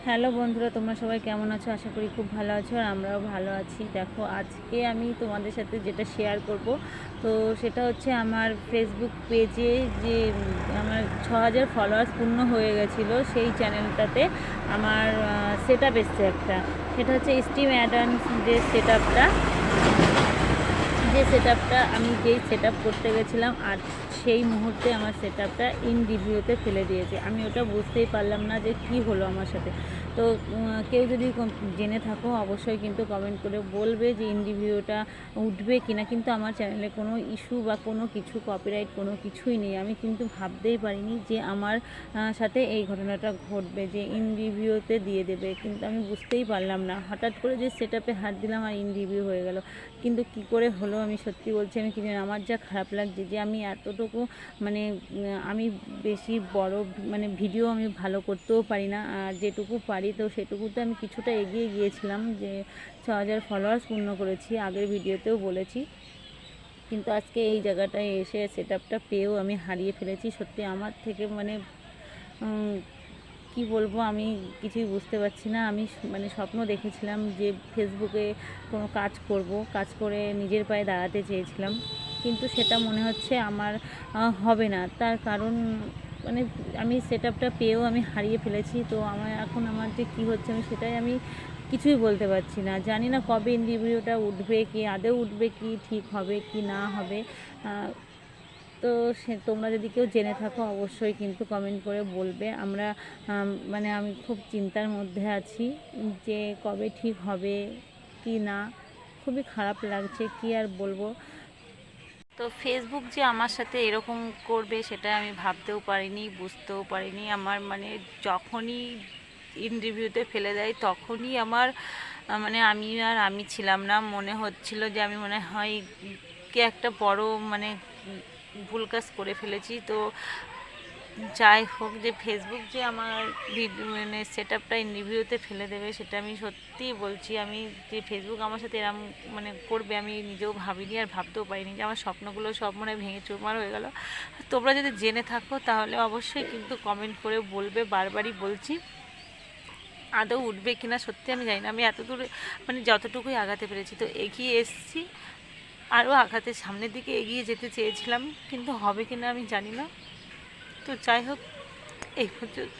Hello বন্ধুরা, তোমরা সবাই কেমন আছো? আশা করি খুব ভালো আছো আর আমরাও ভালো আছি। দেখো, আজকে আমি তোমাদের সাথে যেটা শেয়ার করব, তো সেটা হচ্ছে আমার ফেসবুক পেজে যে আমার 6000 ফলোয়ার্স পূর্ণ হয়ে গেছিলো, সেই চ্যানেলটাতে আমার সেট আপ এসছে একটা। সেটা হচ্ছে স্টিম অ্যাডান্স যে সেট আপটা আমি যেই সেট আপ করতে গেছিলাম, আর সেই মুহূর্তে আমার সেট আপটা ইন রিভিউতে ফেলে দিয়েছে। আমি ওটা বুঝতেই পারলাম না যে কি হলো আমার সাথে। তো কেউ যদি জেনে থাকো অবশ্যই কিন্তু কমেন্ট করে বলবে যে ইন রিভিউটা উঠবে কিনা। কিন্তু আমার চ্যানেলে কোনো ইস্যু বা কোনো কিছু কপিরাইট কোনো কিছুই নেই। আমি কিন্তু ভাবতেই পারিনি যে আমার সাথে এই ঘটনাটা ঘটবে, যে ইন রিভিউতে দিয়ে দেবে। কিন্তু আমি বুঝতেই পারলাম না, হঠাৎ করে যে সেট আপে হাত দিলাম আর ইন রিভিউ হয়ে গেল। কিন্তু কি করে হলো আমি সত্যি বলছি, আমি কিছু আমার যা খারাপ লাগছে যে আমি এতটুকু মানে আমি বেশি বড় মানে ভিডিও আমি ভালো করতেও পারি না, আর যেটুকু পারি তো সেটুকুতে আমি কিছুটা এগিয়ে গিয়েছিলাম, যে 6000 ফলোয়ার্স পূর্ণ করেছি, আগের ভিডিওতেও বলেছি। কিন্তু আজকে এই জায়গাটায় এসে সেট আপটা পেয়েও আমি হারিয়ে ফেলেছি। সত্যি আমার থেকে মানে কি বলবো, আমি কিছুই বুঝতে পারছি না। আমি মানে স্বপ্ন দেখেছিলাম যে ফেসবুকে কোনো কাজ করব, কাজ করে নিজের পায়ে দাঁড়াতে চেয়েছিলাম, কিন্তু সেটা মনে হচ্ছে আমার হবে না। তার কারণ মানে আমি সেট আপটা পেয়েও আমি হারিয়ে ফেলেছি। তো আমার যে কী হচ্ছে আমি সেটাই আমি কিছুই বলতে পারছি না। জানি না কবে ইন্টারভিউটা উঠবে, কি আদৌ উঠবে, কি ঠিক হবে কি না হবে। তো তোমরা যদি কেউ জেনে থাকো অবশ্যই কিন্তু কমেন্ট করে বলবে। মানে আমি খুব চিন্তার মধ্যে আছি যে কবে ঠিক হবে কি না। খুবই খারাপ লাগছে, কি আর বলবো। তো ফেসবুক যে আমার সাথে এরকম করবে সেটা আমি ভাবতেও পারিনি, বুঝতেও পারিনি। আমার মানে যখনই ইন রিভিউতে ফেলে দেয় তখনই আমার মানে আমি ছিলাম না, মনে হচ্ছিল যে আমি মনে হয় কি একটা বড় মানে ভুল কাজ করে ফেলেছি। তো যাই হোক, যে ফেসবুক যে আমার মানে সেট আপটা ইন রিভিউতে ফেলে দেবে সেটা আমি সত্যিই বলছি। আমি যে ফেসবুক আমার সাথে এরম মানে করবে আমি নিজেও ভাবিনি আর ভাবতেও পারিনি, যে আমার স্বপ্নগুলো সব মনে ভেঙে চুরমার হয়ে গেল। তোমরা যদি জেনে থাকো তাহলে অবশ্যই কিন্তু কমেন্ট করে বলবে। বারবারই বলছি, আদৌ উঠবে কিনা সত্যি আমি জানি না। আমি এত দূরে মানে যতটুকুই আগাতে পেরেছি তো এগিয়ে এসেছি, আরও আঘাতে সামনের দিকে এগিয়ে যেতে চেয়েছিলাম, কিন্তু হবে কিনা আমি জানি না। তো যাই হোক, এই পর্যন্ত।